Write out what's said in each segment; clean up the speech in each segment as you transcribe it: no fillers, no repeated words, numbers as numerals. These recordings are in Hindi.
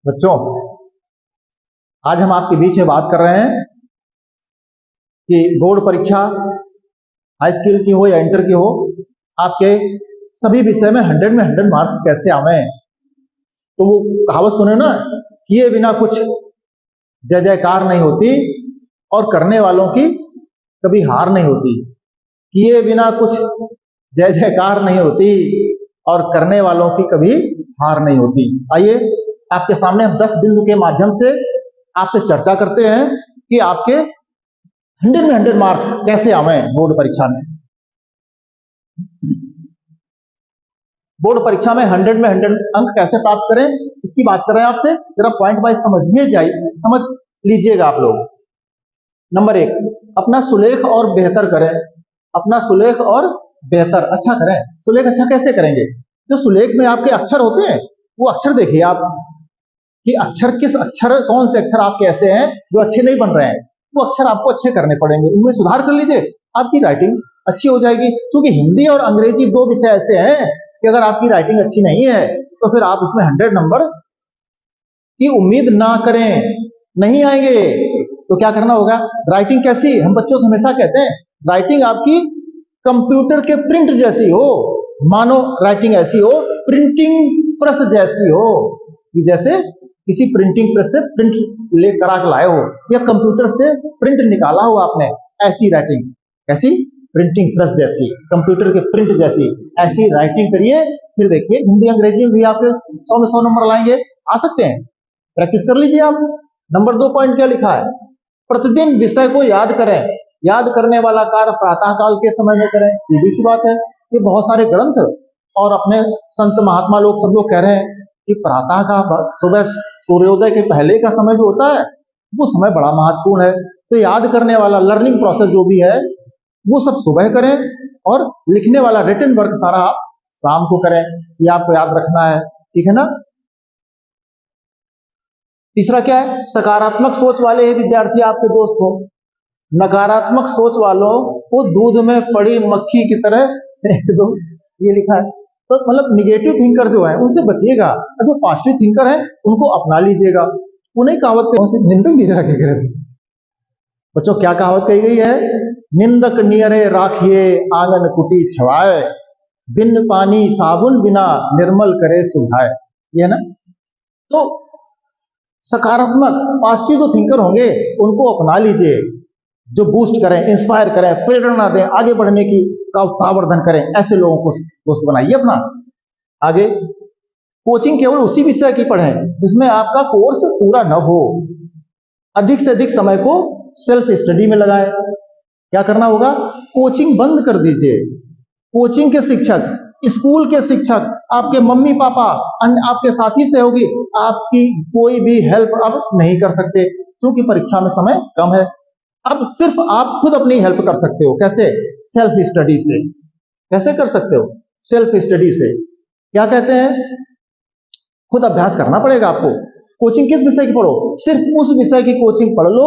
बच्चों, आज हम आपके बीच में बात कर रहे हैं कि बोर्ड परीक्षा हाई स्कूल की हो या इंटर की हो, आपके सभी विषय में 100 में 100 मार्क्स कैसे आवे। तो वो कहावत सुने ना, किए बिना कुछ जय जयकार नहीं होती और करने वालों की कभी हार नहीं होती। किए बिना कुछ जय जयकार नहीं होती और करने वालों की कभी हार नहीं होती। आइए आपके सामने हम 10 बिंदु के माध्यम से आपसे चर्चा करते हैं कि आपके 100 में 100 मार्क्स कैसे आवे बोर्ड परीक्षा में। बोर्ड परीक्षा में 100 में 100 अंक कैसे प्राप्त करें, इसकी बात कर रहे हैं आपसे। जरा पॉइंट वाइज समझ लीजिएगा आप लोग। नंबर 1, अपना सुलेख और बेहतर करें। अपना सुलेख और बेहतर अच्छा करें। सुलेख अच्छा कैसे करेंगे? जो सुलेख में आपके अक्षर होते हैं, वो अक्षर देखिए आप कि कौन से अक्षर आपके ऐसे हैं जो अच्छे नहीं बन रहे हैं। वो अक्षर आपको अच्छे करने पड़ेंगे, उनमें सुधार कर लीजिए, आपकी राइटिंग अच्छी हो जाएगी। क्योंकि हिंदी और अंग्रेजी 2 विषय ऐसे हैं कि अगर आपकी राइटिंग अच्छी नहीं है तो फिर आप उसमें 100 नंबर की उम्मीद ना करें, नहीं आएंगे। तो क्या करना होगा? राइटिंग कैसी? हम बच्चों से हमेशा कहते हैं राइटिंग आपकी कंप्यूटर के प्रिंट जैसी हो। मानो राइटिंग ऐसी हो, प्रिंटिंग प्रेस जैसी हो, कि जैसे किसी प्रिंटिंग प्रेस से प्रिंट ले करा के लाए हो या कंप्यूटर से प्रिंट निकाला हो आपने, ऐसी राइटिंग। कैसी? प्रिंटिंग प्रेस जैसी, कंप्यूटर के प्रिंट जैसी, ऐसी राइटिंग करिए। फिर देखिए हिंदी अंग्रेजी में भी आप 100 में 100 नंबर लाएंगे, आ सकते हैं। प्रैक्टिस कर लीजिए आप। नंबर 2 पॉइंट क्या लिखा है? प्रतिदिन विषय को याद करें। याद करने वाला कार्य प्रातः काल के समय में करें। सीधी सी बात है। ये बहुत सारे ग्रंथ और अपने संत महात्मा लोग सब लोग कह रहे हैं कि प्रातः का सुबह सूर्योदय के पहले का समय जो होता है वो समय बड़ा महत्वपूर्ण है। तो याद करने वाला लर्निंग प्रोसेस जो भी है वो सब सुबह करें और लिखने वाला रिटन वर्क सारा आप शाम को करें। ये आपको याद रखना है, ठीक है ना? तीसरा क्या है? सकारात्मक सोच वाले ही विद्यार्थी आपके दोस्त हो। नकारात्मक सोच वालों को दूध में पड़ी मक्खी की तरह दो, ये लिखा है। तो मतलब निगेटिव थिंकर जो है उनसे बचिएगा, जो पॉजिटिव थिंकर है उनको अपना लीजिएगा। उन्हें कहावत से निंदक नीचे रखे। बच्चों, क्या कहावत कही गई है? निंदक नियरे राखिए आंगन कुटी छवाए, बिन पानी साबुन बिना निर्मल करे सुभाए। ये है ना? तो सकारात्मक पॉजिटिव जो थिंकर होंगे उनको अपना लीजिए, जो बूस्ट करें, इंस्पायर करें, प्रेरणा दें, आगे बढ़ने की का उत्साहवर्धन करें। ऐसे लोगों को दोस्त बनाइए अपना। आगे, कोचिंग केवल उसी विषय की पढ़ें जिसमें आपका कोर्स पूरा न हो। अधिक से अधिक समय को सेल्फ स्टडी में लगाएं। क्या करना होगा? कोचिंग बंद कर दीजिए। कोचिंग के शिक्षक, स्कूल के शिक्षक, आपके मम्मी पापा, आपके साथी सहयोगी आपकी कोई भी हेल्प अब नहीं कर सकते, क्योंकि परीक्षा में समय कम है। अब सिर्फ आप खुद अपनी हेल्प कर सकते हो। कैसे? सेल्फ स्टडी से। कैसे कर सकते हो? सेल्फ स्टडी से। क्या कहते हैं? खुद अभ्यास करना पड़ेगा आपको। कोचिंग किस विषय की पढ़ो? सिर्फ उस विषय की कोचिंग पढ़ लो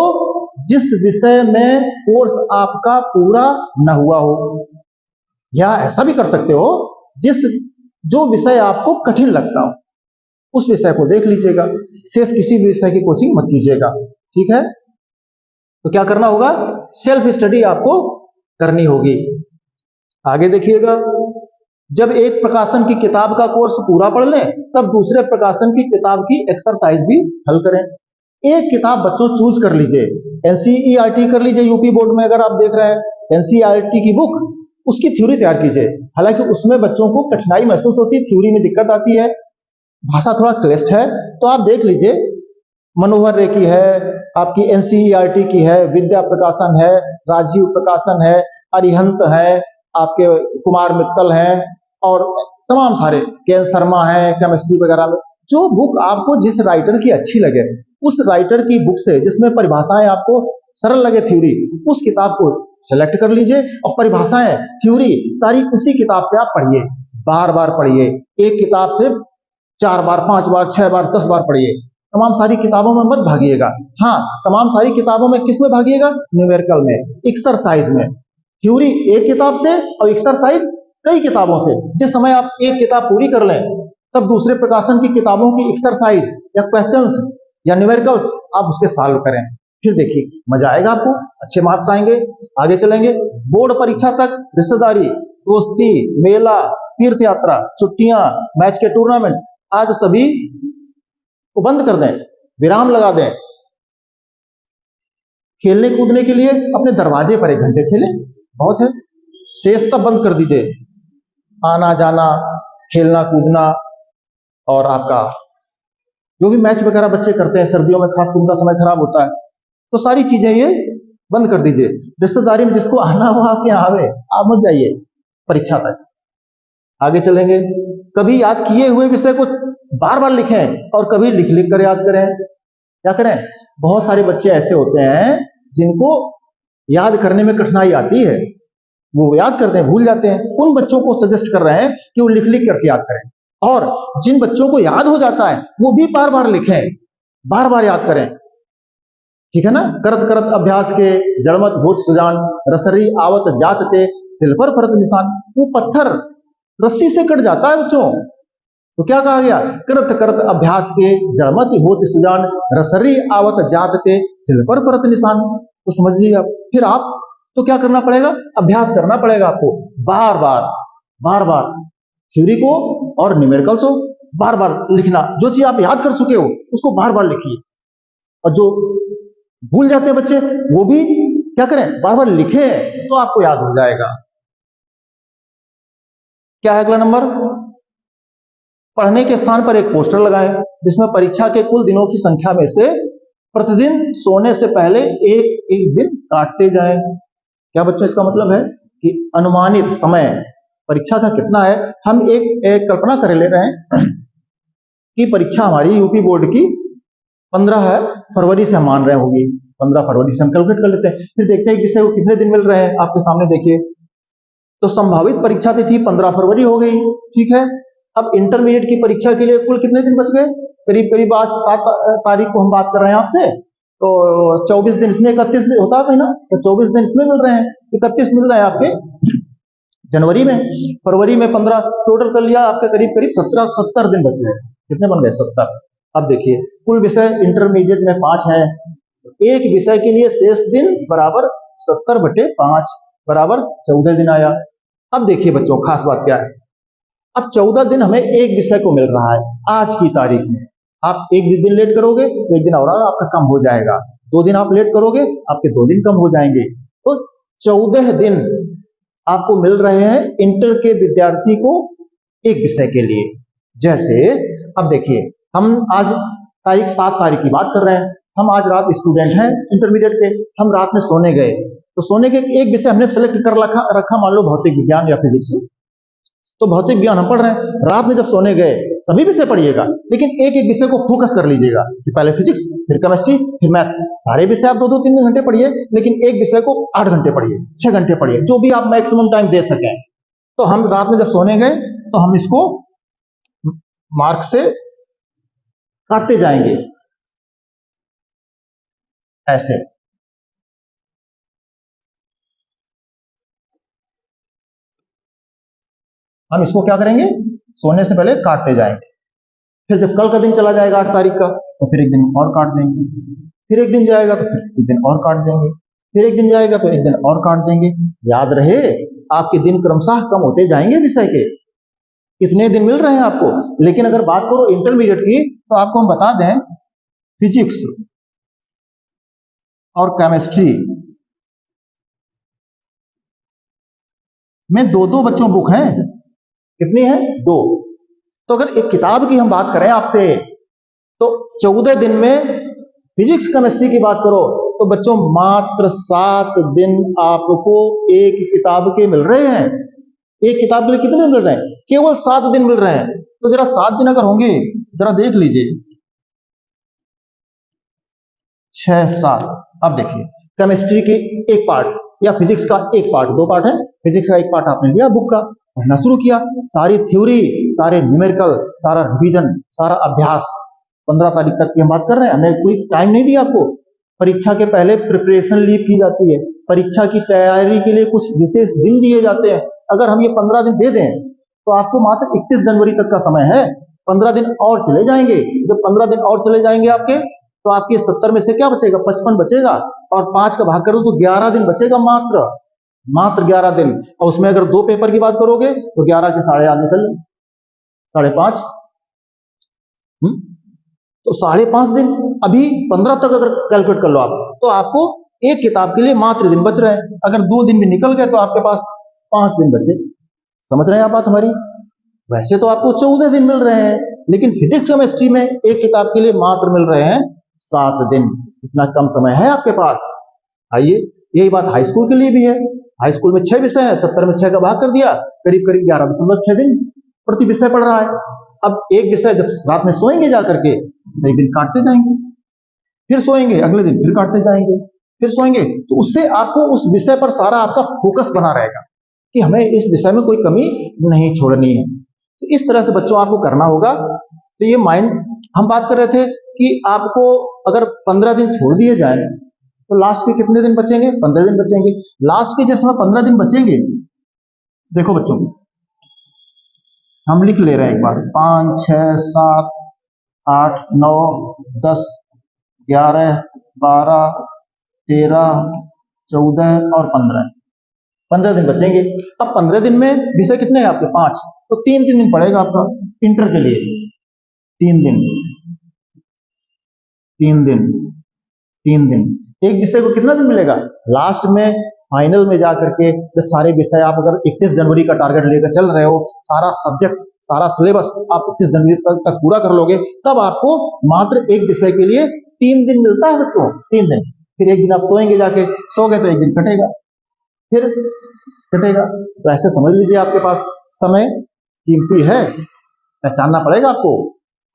जिस विषय में कोर्स आपका पूरा न हुआ हो। या ऐसा भी कर सकते हो जो विषय आपको कठिन लगता हो उस विषय को देख लीजिएगा, शेष किसी भी विषय की कोचिंग मत कीजिएगा, ठीक है? तो क्या करना होगा? सेल्फ स्टडी आपको करनी होगी। आगे देखिएगा, जब एक प्रकाशन की किताब का कोर्स पूरा पढ़ लें तब दूसरे प्रकाशन की किताब की एक्सरसाइज भी हल करें। एक किताब बच्चों चूज कर लीजिए। एनसीईआरटी कर लीजिए। यूपी बोर्ड में अगर आप देख रहे हैं एनसीईआरटी की बुक, उसकी थ्योरी तैयार कीजिए। हालांकि उसमें बच्चों को कठिनाई महसूस होती है, थ्योरी में दिक्कत आती है, भाषा थोड़ा क्लिष्ट है, तो आप देख लीजिए मनोहर रे की है, आपकी एनसीईआरटी की है, विद्या प्रकाशन है, राजीव प्रकाशन है, अरिहंत है, आपके कुमार मित्तल हैं और तमाम सारे के शर्मा है केमिस्ट्री वगैरह में। जो बुक आपको जिस राइटर की अच्छी लगे, उस राइटर की बुक से जिसमें परिभाषाएं आपको सरल लगे, थ्योरी, उस किताब को सेलेक्ट कर लीजिए और परिभाषाएं, थ्योरी सारी उसी किताब से आप पढ़िए। बार बार पढ़िए। एक किताब से 4 बार, 5 बार, 6 बार, 10 बार पढ़िए। तमाम सारी किताबों में मत भागिएगा। हाँ, तमाम सारी किताबों में किस में भागिएगा? न्यूमेरिकल में, एक्सरसाइज में। थ्योरी एक किताब से और एक्सरसाइज कई किताबों से। जिस समय आप एक किताब पूरी कर लें तब दूसरे प्रकाशन की किताबों की एक्सरसाइज या क्वेश्चंस या न्यूमेरिकल्स आप उसके सॉल्व करें, फिर देखिए मजा आएगा आपको, अच्छे मार्क्स आएंगे, आगे चलेंगे। बोर्ड परीक्षा तक रिश्तेदारी, दोस्ती, मेला, तीर्थ यात्रा, छुट्टियां, मैच के टूर्नामेंट, आज सभी को बंद कर दें, विराम लगा दें। खेलने कूदने के लिए अपने दरवाजे पर 1 घंटे खेलें, बहुत है। शेष सब बंद कर दीजिए, आना जाना, खेलना कूदना, और आपका जो भी मैच वगैरह बच्चे करते हैं सर्दियों में, खास उनका समय खराब होता है, तो सारी चीजें ये बंद कर दीजिए। रिश्तेदारी में जिसको आना हो आपके यहाँ आवे, आप मत जाइए परीक्षा तक। आगे चलेंगे। कभी याद किए हुए विषय को बार बार लिखें और कभी लिख लिख कर याद करें। क्या करें? बहुत सारे बच्चे ऐसे होते हैं जिनको याद करने में कठिनाई आती है, वो याद करते हैं भूल जाते हैं। उन बच्चों को सजेस्ट कर रहे हैं कि वो लिख लिख करके याद करें, और जिन बच्चों को याद हो जाता है वो भी बार बार लिखें, बार बार याद करें, ठीक है ना। करत करत अभ्यास के जड़मत होत सुजान, रसरी आवत जात ते सिल पर परत निशान। वो पत्थर रस्सी से कट जाता है बच्चों, तो क्या कहा गया? करत करत अभ्यास के जड़मत होत सुजान, रसरी आवत जात ते सिल पर परत निशान। तो समझिए आप, फिर आप तो क्या करना पड़ेगा? अभ्यास करना पड़ेगा आपको, बार बार थ्योरी को और न्यूमेरिकल्स को बार बार लिखना। जो चीज आप याद कर चुके हो उसको बार बार लिखिए, और जो भूल जाते हैं बच्चे वो भी क्या करें? बार बार लिखें, तो आपको याद हो जाएगा। क्या है अगला नंबर? पढ़ने के स्थान पर एक पोस्टर लगाएं जिसमें परीक्षा के कुल दिनों की संख्या में से प्रतिदिन सोने से पहले एक एक दिन काटते जाएं। क्या बच्चों इसका मतलब है कि अनुमानित समय परीक्षा का कितना है? हम एक कल्पना कर ले रहे हैं कि परीक्षा हमारी यूपी बोर्ड की 15 फरवरी से हम मान रहे होगी, 15 फरवरी से हम कैलकुलेट कर लेते हैं। फिर देखते हैं विषय को कितने दिन मिल रहे हैं, आपके सामने देखिए। तो संभावित परीक्षा तिथि 15 फरवरी हो गई, ठीक है। अब इंटरमीडिएट की परीक्षा के लिए कुल कितने दिन बच गए? करीब करीब आज 7 तारीख को हम बात कर रहे हैं आपसे, तो 24 दिन इसमें, 31 दिन होता है ना, तो 24 दिन इसमें मिल रहे हैं, 31 मिल रहे हैं आपके जनवरी में। फरवरी में 15, टोटल कर लिया आपका करीब करीब 70 दिन बच गए। कितने बन गए? 70। अब देखिए कुल विषय इंटरमीडिएट में 5 है, एक विषय के लिए शेष दिन बराबर 70/5 बराबर 14 दिन आया। अब देखिए बच्चों खास बात क्या है, अब 14 दिन हमें एक विषय को मिल रहा है आज की तारीख में। आप एक दिन लेट करोगे तो 1 दिन और आपका कम हो जाएगा, 2 दिन आप लेट करोगे आपके 2 दिन कम हो जाएंगे। तो 14 दिन आपको मिल रहे हैं इंटर के विद्यार्थी को एक विषय के लिए। जैसे अब देखिए हम आज तारीख 7 तारीख की बात कर रहे हैं, हम आज रात स्टूडेंट हैं इंटरमीडिएट के, हम रात में सोने गए, तो सोने के एक विषय हमने सेलेक्ट कर रखा मान लो भौतिक विज्ञान या फिजिक्स, तो भौतिक विज्ञान हम पढ़ रहे हैं। रात में जब सोने गए सभी विषय पढ़िएगा, लेकिन एक एक विषय को फोकस कर लीजिएगा कि पहले फिजिक्स, फिर केमिस्ट्री, फिर मैथ। सारे विषय आप 2-2, 3 घंटे पढ़िए, लेकिन एक विषय को 8 घंटे पढ़िए, 6 घंटे पढ़िए, जो भी आप मैक्सिमम टाइम दे सकें। तो हम रात में जब सोने गए तो हम इसको मार्क से काटते जाएंगे ऐसे। हम इसको क्या करेंगे? सोने से पहले काटते जाएंगे। फिर जब कल का दिन चला जाएगा 8 तारीख का, तो फिर 1 दिन और काट देंगे, फिर 1 दिन जाएगा तो फिर 1 दिन और काट देंगे, फिर 1 दिन जाएगा तो 1 दिन और काट देंगे। याद रहे आपके दिन क्रमशः कम होते जाएंगे विषय के, कितने दिन मिल रहे हैं आपको। लेकिन अगर बात करो इंटरमीडिएट की, तो आपको हम बता दें फिजिक्स और केमिस्ट्री में 2-2 बच्चों बुक हैं। कितनी है? 2। तो अगर एक किताब की हम बात करें आपसे, तो 14 दिन में फिजिक्स केमिस्ट्री की बात करो तो बच्चों मात्र 7 दिन आपको एक किताब के मिल रहे हैं। एक किताब के लिए कितने दिन मिल रहे हैं? केवल 7 दिन मिल रहे हैं। तो जरा 7 दिन अगर होंगे, जरा देख लीजिए, 6-7। अब देखिए केमिस्ट्री की एक पार्ट या फिजिक्स का एक पार्ट, 2 पार्ट है, फिजिक्स का एक पार्ट आपने लिया बुक का, पढ़ना शुरू किया, सारी थ्योरी, सारे न्यूमेरिकल, सारा रिवीजन, सारा अभ्यास। 15 तारीख तक की हम बात कर रहे हैं, हमने कोई टाइम नहीं दिया आपको। परीक्षा के पहले प्रिपरेशन लीव की जाती है, परीक्षा की तैयारी के लिए कुछ विशेष दिन दिए जाते हैं। अगर हम ये 15 दिन दे दें तो आपको मात्र 31 जनवरी तक का समय है 15 दिन और चले जाएंगे। जब 15 दिन और चले जाएंगे आपके, तो आपके 70 में से क्या बचेगा, 55 बचेगा, और 5 का भाग कर दो तो 11 दिन बचेगा, मात्र 11 दिन। और उसमें अगर 2 पेपर की बात करोगे तो 11 के 8.5 निकल 5.5, तो 5.5 दिन। अभी 15 तक अगर कैलकुलेट कर लो आप, तो आपको एक किताब के लिए मात्र दिन बच रहे हैं। अगर 2 दिन भी निकल गए तो आपके पास 5 दिन बचे। समझ रहे हैं आप बात हमारी? वैसे तो आपको 14 दिन मिल रहे हैं, लेकिन फिजिक्स केमिस्ट्री में एक किताब के लिए मात्र मिल रहे हैं 7 दिन। इतना कम समय है आपके पास। आइए, यही बात हाई स्कूल के लिए भी है। हाई स्कूल में 6 विषय है, 70 में 6 का भाग कर दिया, करीब करीब 11.6 दिन प्रति विषय पढ़ रहा है। अब एक विषय जब रात में सोएंगे जा करके, एक दिन काटते जाएंगे, फिर सोएंगे, अगले दिन फिर काटते जाएंगे, फिर सोएंगे, तो उससे आपको उस विषय पर सारा आपका फोकस बना रहेगा कि हमें इस विषय में कोई कमी नहीं छोड़नी है। तो इस तरह से बच्चों आपको करना होगा। तो ये माइंड, हम बात कर रहे थे कि आपको अगर 15 दिन छोड़ दिए जाए तो लास्ट के कितने दिन बचेंगे, 15 दिन बचेंगे। लास्ट के जिसमें 15 दिन बचेंगे, देखो बच्चों हम लिख ले रहे हैं एक बार, 5, 6, 7, 8, 9, 10, 11, 12, 13, 14 और 15 दिन बचेंगे। अब 15 दिन में विषय कितने हैं आपके, 5, तो 3 दिन पड़ेगा आपका इंटर के लिए। 3 दिन, 3 दिन, 3 दिन। एक विषय को कितना दिन मिलेगा लास्ट में, फाइनल में जाकर के, जब सारे विषय आप अगर 31 जनवरी का टारगेट लेकर चल रहे हो, सारा सब्जेक्ट, सारा सिलेबस आप 31 जनवरी तक पूरा कर लोगे, तब आपको मात्र एक विषय के लिए 3 दिन मिलता है बच्चों, 3 दिन। फिर एक दिन आप सोएंगे जाके, सो गए तो एक दिन कटेगा, फिर कटेगा। तो ऐसे समझ लीजिए आपके पास समय कीमती है, पहचानना पड़ेगा आपको,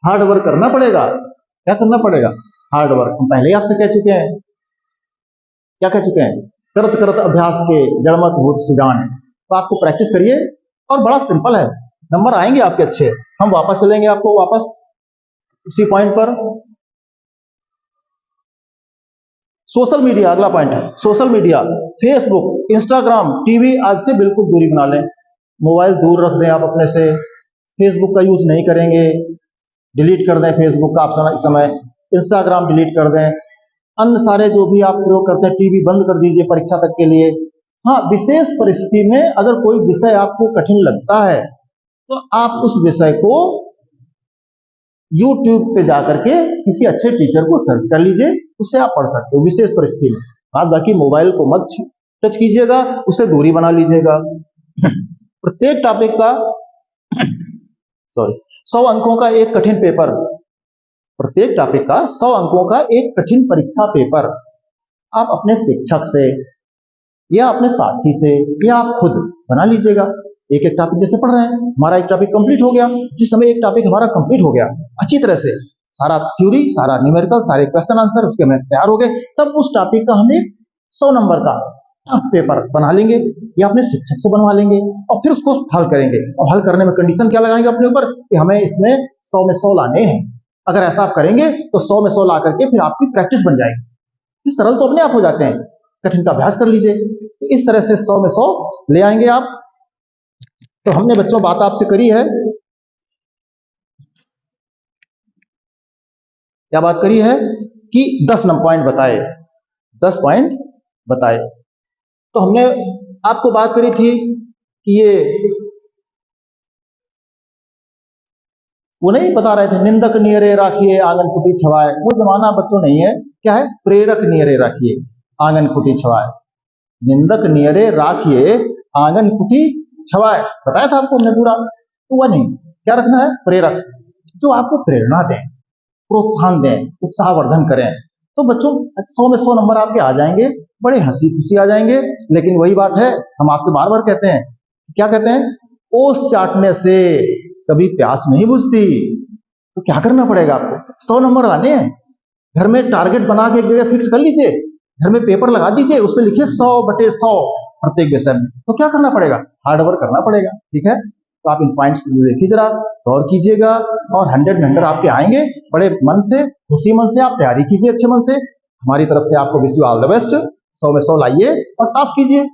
हार्ड वर्क करना पड़ेगा। क्या करना पड़ेगा, हार्ड वर्क। हम पहले ही आपसे कह चुके हैं, क्या कह चुके हैं, करत करत अभ्यास के जड़मत भूत सुजान। तो आपको प्रैक्टिस करिए, और बड़ा सिंपल है, नंबर आएंगे आपके अच्छे। हम वापस चलेंगे आपको वापस उसी पॉइंट पर। सोशल मीडिया, अगला पॉइंट है social media, Facebook, Instagram, TV, आज से बिल्कुल दूरी बना लें। मोबाइल दूर रख दें आप अपने से, फेसबुक का यूज नहीं करेंगे, डिलीट कर दें फेसबुक का ऑप्शन इस समय, इंस्टाग्राम डिलीट कर दें, अन्य सारे जो भी आप प्रयोग करते हैं, टीवी बंद कर दीजिए परीक्षा तक के लिए। हाँ, विशेष परिस्थिति में अगर कोई विषय आपको कठिन लगता है तो आप उस विषय को YouTube पे जाकर के किसी अच्छे टीचर को सर्च कर लीजिए, उससे आप पढ़ सकते हो विशेष परिस्थिति में। बाद बाकी मोबाइल को मत टच कीजिएगा, उससे दूरी बना लीजिएगा। प्रत्येक टॉपिक का 100 अंकों का एक कठिन पेपर, प्रत्येक टॉपिक का 100 अंकों का एक कठिन परीक्षा पेपर आप अपने शिक्षक से या अपने साथी से या आप खुद बना लीजिएगा। एक एक टॉपिक जैसे पढ़ रहे हैं, हमारा एक टॉपिक कंप्लीट हो गया, जिस समय एक टॉपिक हमारा कंप्लीट हो गया अच्छी तरह से, सारा थ्योरी, सारा न्यूमेरिकल, सारे क्वेश्चन आंसर उसके में तैयार हो गए, तब उस टॉपिक का हम एक 100 नंबर का पेपर बना लेंगे या अपने शिक्षक से बनवा लेंगे, और फिर उसको हल करेंगे। और हल करने में कंडीशन क्या लगाएंगे अपने ऊपर कि हमें इसमें 100 में 100 लाने हैं। अगर ऐसा आप करेंगे तो 100 में 100 ला करके फिर आपकी प्रैक्टिस बन जाएगी। सरल तो अपने आप हो जाते हैं, कठिन का अभ्यास कर लीजिए। तो इस तरह से 100 में 100 ले आएंगे आप। तो हमने बच्चों बात आपसे करी है, क्या बात करी है कि 10 पॉइंट बताए, 10 पॉइंट बताए। तो हमने आपको बात करी थी कि ये वो नहीं बता रहे थे, निंदक नियरे राखिए आंगन फुटी छवाए, वो जमाना बच्चों नहीं है, क्या है, प्रेरक नियरे राखिए आंगन फुटी छवाए। निंदक नियरे राखिए आंगन फुटी छवाए, बताया था आपको हमने पूरा। तो वह नहीं, क्या रखना है, प्रेरक, जो आपको प्रेरणा दें, प्रोत्साहन दें, उत्साहवर्धन करें। तो बच्चों 100 में 100 नंबर आपके आ जाएंगे, बड़े हंसी खुशी आ जाएंगे। लेकिन वही बात है, हम आपसे बार बार कहते हैं, क्या कहते हैं, ओस चाटने से कभी प्यास नहीं बुझती। तो क्या करना पड़ेगा आपको, 100 नंबर लाने हैं। घर में टारगेट बना के एक जगह फिक्स कर लीजिए, घर में पेपर लगा दीजिए, उसमें लिखिए 100/100 प्रत्येक विषय में। तो क्या करना पड़ेगा, हार्ड वर्क करना पड़ेगा। ठीक है, तो आप इन पॉइंट्स को देखिए, जरा गौर कीजिएगा, और 100 नंबर आपके आएंगे। बड़े मन से, खुशी मन से आप तैयारी कीजिए, अच्छे मन से। हमारी तरफ से आपको wish you all the best. 100 में 100 लाइए और टॉप कीजिए।